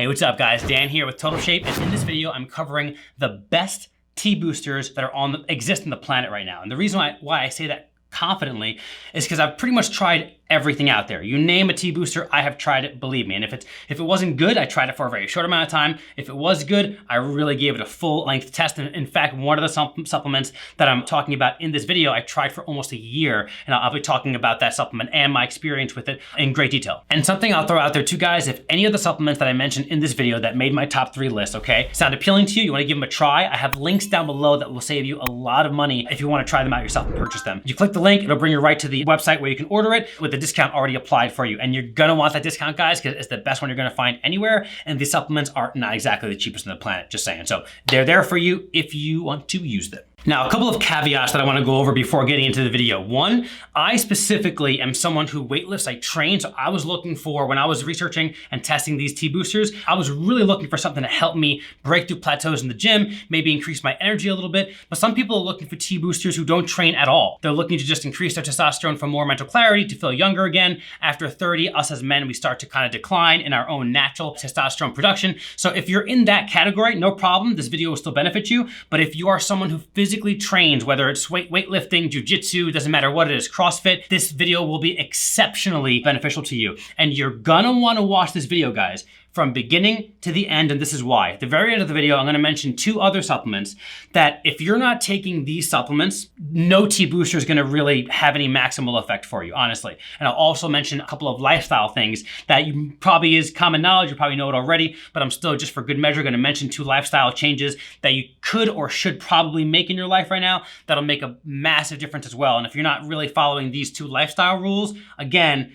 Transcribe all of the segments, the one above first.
Hey, what's up guys? Dan here with Total Shape, and in this video, I'm covering the best T boosters that are exist on the planet right now. And the reason why I say that confidently is because I've pretty much tried everything out there. You name a T booster, I have tried it, believe me. And if it wasn't good, I tried it for a very short amount of time. If it was good, I really gave it a full length test. And in fact, one of the supplements that I'm talking about in this video, I tried for almost a year, and I'll be talking about that supplement and my experience with it in great detail. And something I'll throw out there too, guys, if any of the supplements that I mentioned in this video that made my top 3 list, okay, sound appealing to you, you wanna give them a try, I have links down below that will save you a lot of money if you wanna try them out yourself and purchase them. You click the link, it'll bring you right to the website where you can order it with the discount already applied for you. And you're gonna want that discount, guys, because it's the best one you're gonna find anywhere. And these supplements are not exactly the cheapest on the planet, just saying. So they're there for you if you want to use them. Now, a couple of caveats that I wanna go over before getting into the video. One, I specifically am someone who weightlifts, I train, so I was looking for, when I was researching and testing these T boosters, I was really looking for something to help me break through plateaus in the gym, maybe increase my energy a little bit. But some people are looking for T boosters who don't train at all. They're looking to just increase their testosterone for more mental clarity, to feel younger again. After 30, us as men, we start to kind of decline in our own natural testosterone production. So if you're in that category, no problem, this video will still benefit you. But if you are someone who physically trains, whether it's weightlifting, jujitsu, doesn't matter what it is, CrossFit, this video will be exceptionally beneficial to you. And you're gonna wanna watch this video, guys, from beginning to the end, and this is why. At the very end of the video, I'm gonna mention 2 other supplements that if you're not taking these supplements, no T booster is gonna really have any maximal effect for you, honestly. And I'll also mention a couple of lifestyle things that you probably is common knowledge, you probably know it already, but I'm still, just for good measure, gonna mention 2 lifestyle changes that you could or should probably make in your life right now that'll make a massive difference as well. And if you're not really following these 2 lifestyle rules, again,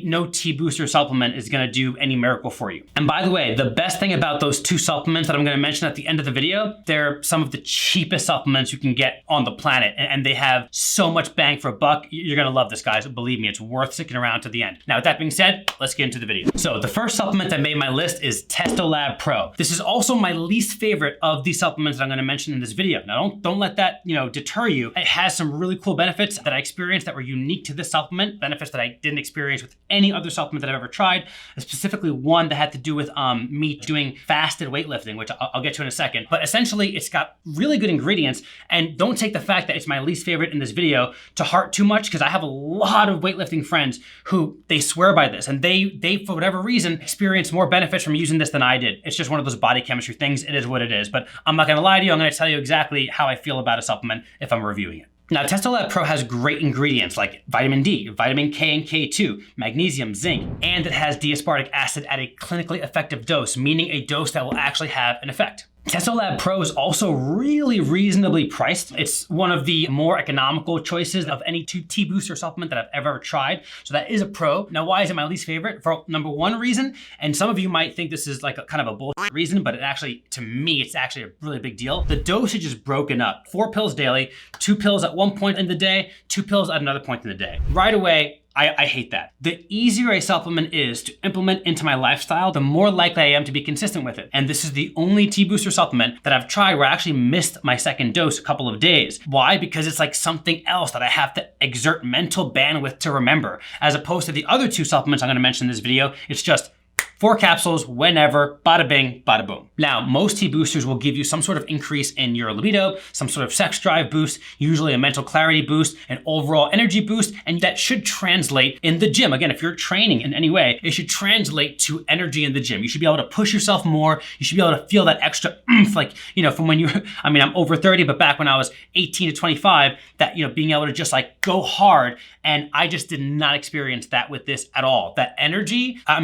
no T booster supplement is gonna do any miracle for you. And by the way, the best thing about those 2 supplements that I'm gonna mention at the end of the video, they're some of the cheapest supplements you can get on the planet, and they have so much bang for a buck. You're gonna love this, guys. Believe me, it's worth sticking around to the end. Now, with that being said, let's get into the video. So the first supplement that made my list is TestoLab Pro. This is also my least favorite of these supplements that I'm gonna mention in this video. Now, don't let that deter you. It has some really cool benefits that I experienced that were unique to this supplement, benefits that I didn't experience with any other supplement that I've ever tried, specifically one that had to do with me doing fasted weightlifting, which I'll get to in a second. But essentially, it's got really good ingredients, and don't take the fact that it's my least favorite in this video to heart too much, because I have a lot of weightlifting friends who they swear by this, and they for whatever reason experience more benefits from using this than I did. It's just one of those body chemistry things. It is what it is. But I'm not gonna lie to you, I'm gonna tell you exactly how I feel about a supplement if I'm reviewing it. Now, TestoLab Pro has great ingredients like vitamin D, vitamin K and K2, magnesium, zinc, and it has D-aspartic acid at a clinically effective dose, meaning a dose that will actually have an effect. TestoLab Pro is also really reasonably priced. It's one of the more economical choices of any T booster supplement that I've ever tried. So that is a pro. Now, why is it my least favorite? For number one reason, and some of you might think this is like a kind of a bullshit reason, but it actually, to me, it's actually a really big deal. The dosage is broken up. 4 pills daily, 2 pills at one point in the day, 2 pills at another point in the day. Right away, I hate that. The easier a supplement is to implement into my lifestyle, the more likely I am to be consistent with it. And this is the only T booster supplement that I've tried where I actually missed my second dose a couple of days. Why? Because it's like something else that I have to exert mental bandwidth to remember. As opposed to the other 2 supplements I'm gonna mention in this video, it's just 4 capsules, whenever, bada bing, bada boom. Now, most T boosters will give you some sort of increase in your libido, some sort of sex drive boost, usually a mental clarity boost, an overall energy boost, and that should translate in the gym. Again, if you're training in any way, it should translate to energy in the gym. You should be able to push yourself more. You should be able to feel that extra oomph, like, from when I'm over 30, but back when I was 18 to 25, that, being able to just like go hard. And I just did not experience that with this at all. That energy, I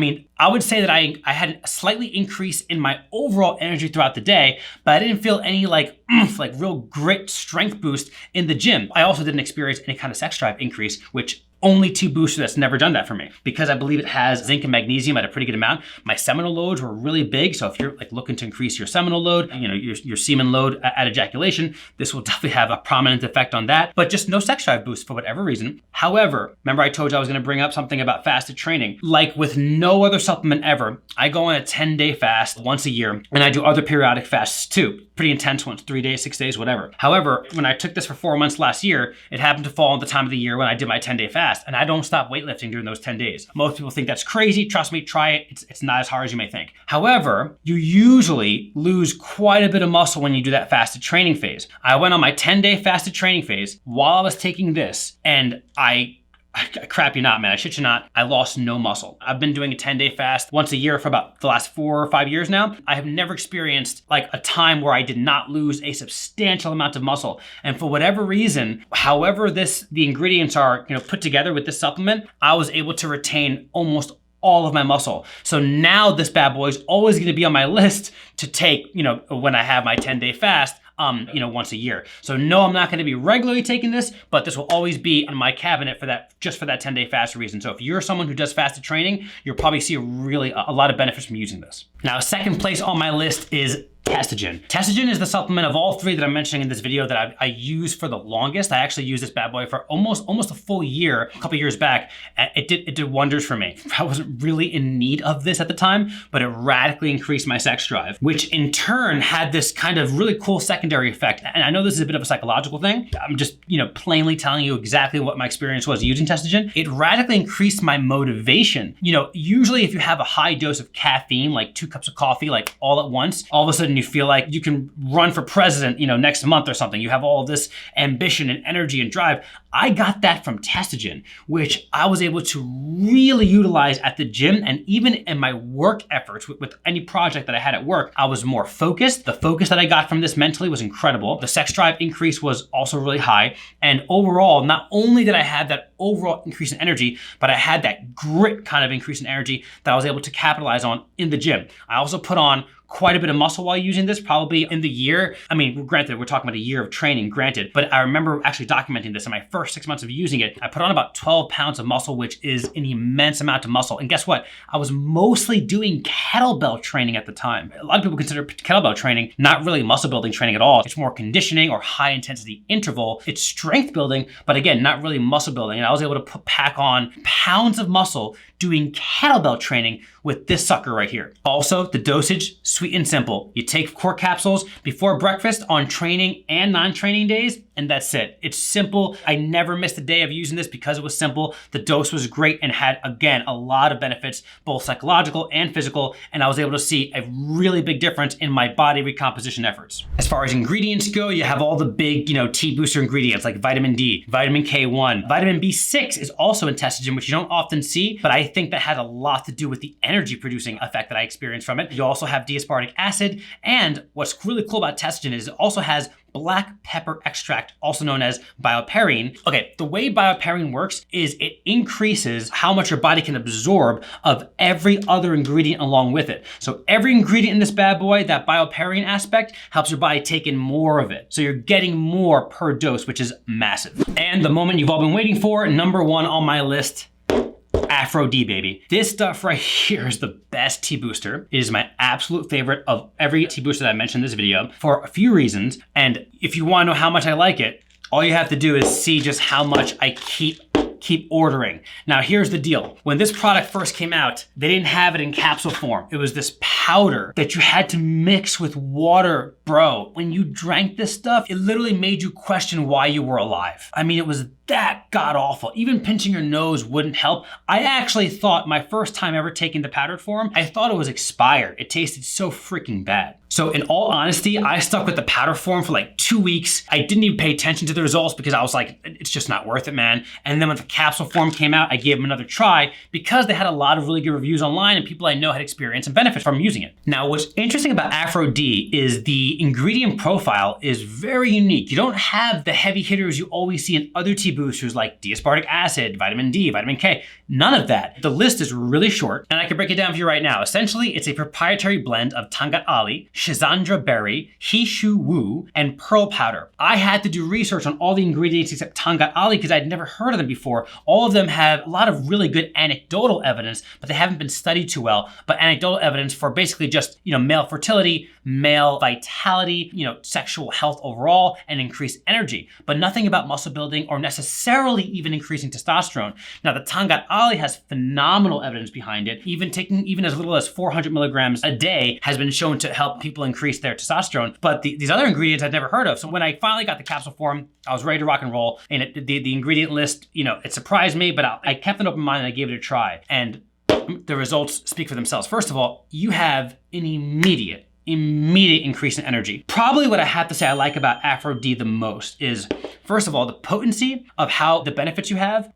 would say that I had a slightly increase in my overall energy throughout the day, but I didn't feel any like oomph, like real grit strength boost in the gym. I also didn't experience any kind of sex drive increase, which only T booster that's never done that for me, because I believe it has zinc and magnesium at a pretty good amount. My seminal loads were really big, so if you're like looking to increase your seminal load, your semen load at ejaculation, this will definitely have a prominent effect on that, but just no sex drive boost for whatever reason. However, remember I told you I was gonna bring up something about fasted training. Like with no other supplement ever, I go on a 10-day fast once a year, and I do other periodic fasts too. Pretty intense ones, 3 days, 6 days, whatever. However, when I took this for 4 months last year, it happened to fall on the time of the year when I did my 10-day fast. fast, and I don't stop weightlifting during those 10 days. Most people think that's crazy. Trust me, try it. It's not as hard as you may think. However, you usually lose quite a bit of muscle when you do that fasted training phase. I went on my 10-day fasted training phase while I was taking this, and I crap you not, man. I shit you not. I lost no muscle. I've been doing a 10-day fast once a year for about the last 4 or 5 years now. I have never experienced like a time where I did not lose a substantial amount of muscle. And for whatever reason, however the ingredients are, put together with this supplement, I was able to retain almost all of my muscle. So now this bad boy is always going to be on my list to take, when I have my 10-day fast. Once a year. So no, I'm not going to be regularly taking this, but this will always be on my cabinet just for that 10-day fast reason. So if you're someone who does fasted training, you'll probably see a lot of benefits from using this. Now, second place on my list is Testogen. Testogen is the supplement of all 3 that I'm mentioning in this video that I use for the longest. I actually used this bad boy for almost a full year, a couple years back. And it did wonders for me. I wasn't really in need of this at the time, but it radically increased my sex drive, which in turn had this kind of really cool secondary effect. And I know this is a bit of a psychological thing. I'm just, plainly telling you exactly what my experience was using Testogen. It radically increased my motivation. Usually if you have a high dose of caffeine, like 2 cups of coffee, like all at once, all of a sudden you feel like you can run for president, next month or something. You have all this ambition and energy and drive. I got that from Testogen, which I was able to really utilize at the gym, and even in my work efforts with any project that I had at work, I was more focused. The focus that I got from this mentally was incredible. The sex drive increase was also really high. And overall, not only did I have that overall increase in energy, but I had that grit kind of increase in energy that I was able to capitalize on in the gym. I also put on quite a bit of muscle while using this, probably in the year. I mean, granted, we're talking about a year of training, granted, but I remember actually documenting this in my first 6 months of using it. I put on about 12 pounds of muscle, which is an immense amount of muscle. And guess what? I was mostly doing kettlebell training at the time. A lot of people consider kettlebell training not really muscle building training at all. It's more conditioning or high intensity interval. It's strength building, but again, not really muscle building. And I was able to pack on pounds of muscle doing kettlebell training with this sucker right here. Also, the dosage, sweet and simple. You take core capsules before breakfast on training and non-training days, and that's it. It's simple. I never missed a day of using this because it was simple. The dose was great and had, again, a lot of benefits, both psychological and physical, and I was able to see a really big difference in my body recomposition efforts. As far as ingredients go, you have all the big, T booster ingredients like vitamin D, vitamin K1, vitamin B6 is also in Testogen, which you don't often see, but I think that had a lot to do with the energy producing effect that I experienced from it. You also have aspartic acid, and what's really cool about Testogen is it also has black pepper extract, also known as bioperine. Okay, the way bioperine works is it increases how much your body can absorb of every other ingredient along with it. So every ingredient in this bad boy, that bioperine aspect, helps your body take in more of it. So you're getting more per dose, which is massive. And the moment you've all been waiting for, number 1 on my list, Aphro-D, baby. This stuff right here is the best T booster. It is my absolute favorite of every T booster that I mentioned in this video for a few reasons. And if you want to know how much I like it, all you have to do is see just how much I keep ordering. Now, here's the deal. When this product first came out, they didn't have it in capsule form. It was this powder that you had to mix with water. Bro, when you drank this stuff, it literally made you question why you were alive. I mean, it was that god awful. Even pinching your nose wouldn't help. I actually thought my first time ever taking the powdered form, I thought it was expired. It tasted so freaking bad. So in all honesty, I stuck with the powder form for like 2 weeks. I didn't even pay attention to the results because I was like, it's just not worth it, man. And then when the capsule form came out, I gave them another try because they had a lot of really good reviews online and people I know had experience and benefit from using it. Now, what's interesting about Aphro-D is the ingredient profile is very unique. You don't have the heavy hitters you always see in other T boosters like aspartic acid, vitamin D, vitamin K, none of that. The list is really short and I can break it down for you right now. Essentially, it's a proprietary blend of Tangat Ali, Shizandra berry, Hishu Wu, and pearl powder. I had to do research on all the ingredients except Tangat Ali because I'd never heard of them before. All of them have a lot of really good anecdotal evidence, but they haven't been studied too well. But anecdotal evidence for basically just, male fertility, male vitality, sexual health overall, and increased energy, but nothing about muscle building or necessarily even increasing testosterone. Now, the Tangat Ali has phenomenal evidence behind it. Even as little as 400 milligrams a day has been shown to help people increase their testosterone. But these other ingredients I'd never heard of. So when I finally got the capsule form, I was ready to rock and roll. And the ingredient list, it surprised me, but I kept an open mind and I gave it a try. And the results speak for themselves. First of all, you have an immediate increase in energy. Probably what I have to say I like about Aphro-D the most is, first of all, the potency of how the benefits you have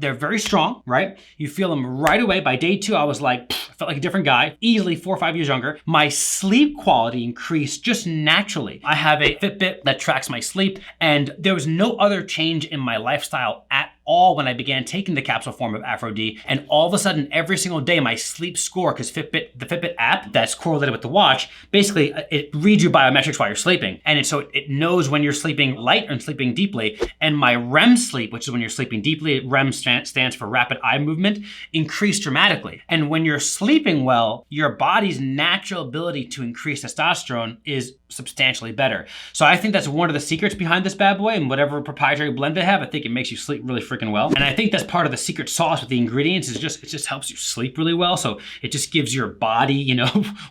they're very strong, right? You feel them right away. By day 2, I was like, I felt like a different guy, easily 4 or 5 years younger. My sleep quality increased just naturally. I have a Fitbit that tracks my sleep, and there was no other change in my lifestyle at all when I began taking the capsule form of Aphro-D. And all of a sudden, every single day, my sleep score, because the Fitbit app that's correlated with the watch, basically it reads your biometrics while you're sleeping. And so it knows when you're sleeping light and sleeping deeply. And my REM sleep, which is when you're sleeping deeply, REM stands for rapid eye movement, increased dramatically. And when you're sleeping well, your body's natural ability to increase testosterone is substantially better. So I think that's one of the secrets behind this bad boy, and whatever proprietary blend they have, I think it makes you sleep really freaking well. And I think that's part of the secret sauce with the ingredients, is it just helps you sleep really well. So it just gives your body,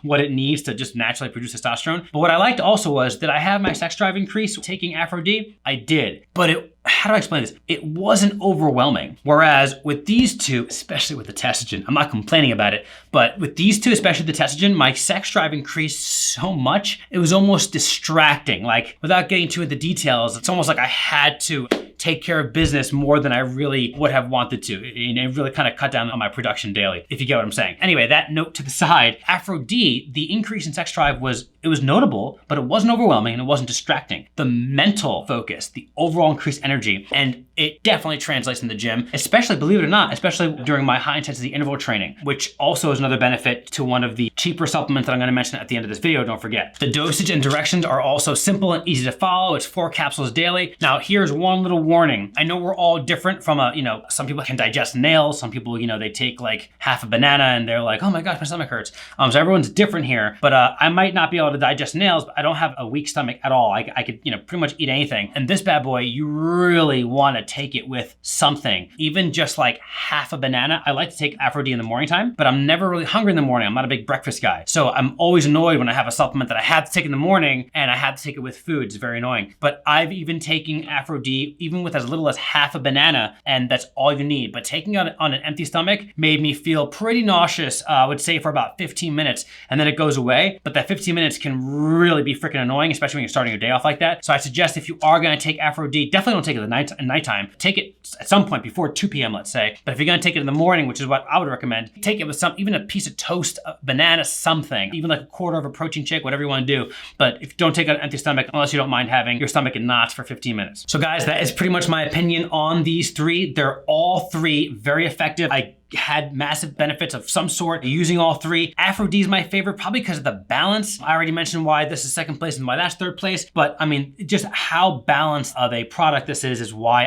what it needs to just naturally produce testosterone. But what I liked also was, did I have my sex drive increase taking Aphro-D? I did. But how do I explain this? It wasn't overwhelming. Whereas with these two, especially with the Testogen, I'm not complaining about it, but with these two, especially the Testogen, my sex drive increased so much, it was almost distracting. Like, without getting into the details, it's almost like I had to take care of business more than I really would have wanted to. It really kind of cut down on my production daily, if you get what I'm saying. Anyway, that note to the side, Aphro-D, the increase in sex drive was notable, but it wasn't overwhelming and it wasn't distracting. The mental focus, the overall increased energy, and it definitely translates in the gym, especially, believe it or not, especially during my high intensity interval training, which also is another benefit to one of the cheaper supplements that I'm gonna mention at the end of this video, don't forget. The dosage and directions are also simple and easy to follow. It's 4 capsules daily. Now, here's one little warning. I know we're all different from some people can digest nails. Some people, they take like half a banana and they're like, oh my gosh, my stomach hurts. So everyone's different here, but I might not be able to digest nails, but I don't have a weak stomach at all. I could, pretty much eat anything. And this bad boy, you really want to take it with something, even just like half a banana. I like to take Aphro-D in the morning time, but I'm never really hungry in the morning. I'm not a big breakfast guy. So I'm always annoyed when I have a supplement that I have to take in the morning and I have to take it with food. It's very annoying. But I've even taken Aphro-D even with as little as half a banana, and that's all you need. But taking it on an empty stomach made me feel pretty nauseous, I would say, for about 15 minutes, and then it goes away. But that 15 minutes can really be freaking annoying, especially when you're starting your day off like that. So I suggest, if you are gonna take Aphro-D, definitely don't take it at nighttime. Take it at some point before 2 p.m., let's say. But if you're gonna take it in the morning, which is what I would recommend, take it with even a piece of toast, a banana, something, even like a quarter of a protein shake, whatever you wanna do. But if you don't take it on an empty stomach, unless you don't mind having your stomach in knots for 15 minutes. So guys, that is pretty much my opinion on these 3. They're all 3 very effective. I had massive benefits of some sort using all 3. Aphro-D is my favorite, probably because of the balance. I already mentioned why this is 2nd place and why that's 3rd place, but I mean, just how balanced of a product this is why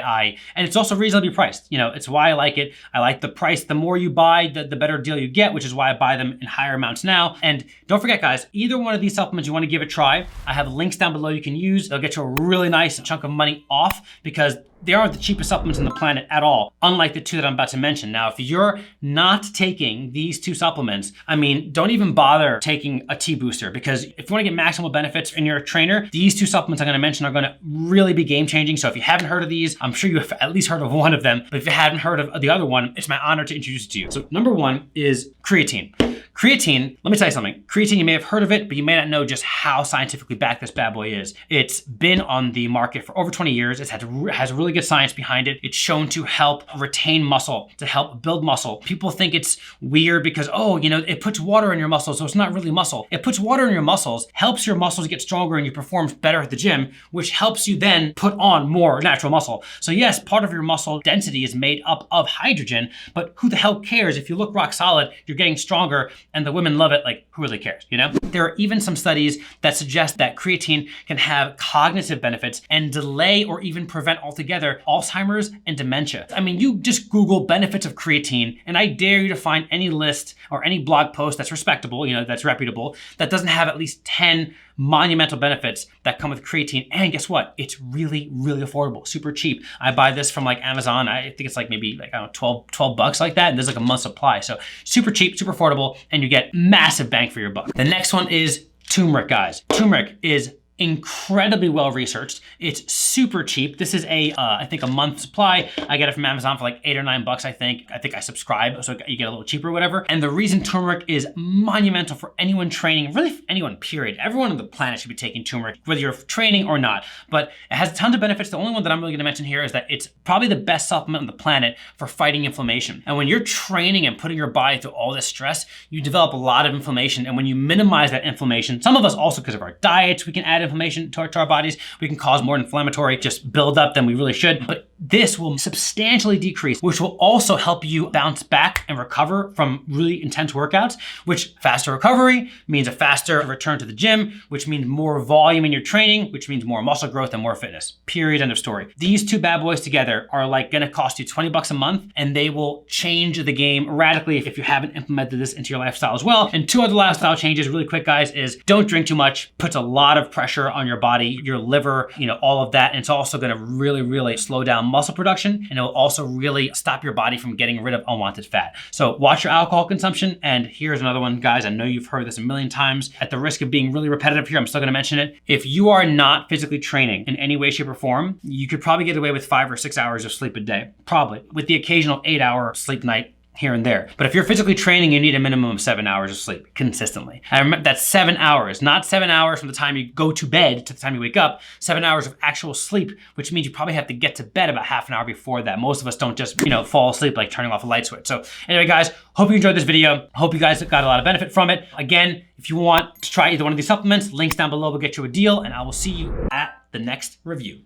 and it's also reasonably priced. It's why I like it. I like the price. The more you buy, the better deal you get, which is why I buy them in higher amounts now. And don't forget, guys, either one of these supplements you want to give a try, I have links down below you can use. They'll get you a really nice chunk of money off, because they aren't the cheapest supplements on the planet at all, unlike the 2 that I'm about to mention. Now, if you're not taking these 2 supplements, don't even bother taking a T booster, because if you want to get maximal benefits and you're a trainer, these 2 supplements I'm going to mention are going to really be game changing. So if you haven't heard of these, I'm sure you have at least heard of one of them, but if you haven't heard of the other one, it's my honor to introduce it to you. So number 1 is creatine. Creatine, let me tell you something. Creatine, you may have heard of it, but you may not know just how scientifically backed this bad boy is. It's been on the market for over 20 years. It has really good science behind it. It's shown to help retain muscle, to help build muscle. People think it's weird because, it puts water in your muscles, so it's not really muscle. It puts water in your muscles, helps your muscles get stronger, and you perform better at the gym, which helps you then put on more natural muscle. So yes, part of your muscle density is made up of hydrogen, but who the hell cares? If you look rock solid, you're getting stronger, and the women love it, like who really cares, you know? There are even some studies that suggest that creatine can have cognitive benefits and delay or even prevent altogether Alzheimer's and dementia. I mean, you just Google benefits of creatine, and I dare you to find any list or any blog post that's respectable, you know, that's reputable, that doesn't have at least 10 monumental benefits that come with creatine. And guess what? It's really, really affordable, super cheap. I buy this from like Amazon. I think it's like maybe like, I don't know, 12 bucks like that. And there's like a month's supply. So super cheap, super affordable, and you get massive bang for your buck. The next one is turmeric, guys. Turmeric is incredibly well researched. It's super cheap. This is I think a month supply. I get it from Amazon for like $8 or $9, I think. I think I subscribe, so you get a little cheaper or whatever. And the reason turmeric is monumental for anyone training, really for anyone, period. Everyone on the planet should be taking turmeric, whether you're training or not. But it has tons of benefits. The only one that I'm really gonna mention here is that it's probably the best supplement on the planet for fighting inflammation. And when you're training and putting your body through all this stress, you develop a lot of inflammation. And when you minimize that inflammation, some of us also because of our diets, we can add inflammation to our bodies. We can cause more inflammatory just build up than we really should. But this will substantially decrease, which will also help you bounce back and recover from really intense workouts, which faster recovery means a faster return to the gym, which means more volume in your training, which means more muscle growth and more fitness. Period, end of story. These two bad boys together are like gonna cost you 20 bucks a month, and they will change the game radically if you haven't implemented this into your lifestyle as well. And two other lifestyle changes really quick, guys, is don't drink too much. Puts a lot of pressure on your body, your liver, you know, all of that. And it's also gonna really, really slow down muscle production, and it will also really stop your body from getting rid of unwanted fat. So watch your alcohol consumption. And here's another one, guys. I know you've heard this a million times. At the risk of being really repetitive here, I'm still gonna mention it. If you are not physically training in any way, shape, or form, you could probably get away with 5 or 6 hours of sleep a day, probably, with the occasional 8-hour sleep night here and there. But if you're physically training, you need a minimum of 7 hours of sleep consistently. And remember, that's 7 hours, not 7 hours from the time you go to bed to the time you wake up, 7 hours of actual sleep, which means you probably have to get to bed about half an hour before that. Most of us don't just, you know, fall asleep like turning off a light switch. So anyway, guys, hope you enjoyed this video. Hope you guys got a lot of benefit from it. Again, if you want to try either one of these supplements, links down below will get you a deal, and I will see you at the next review.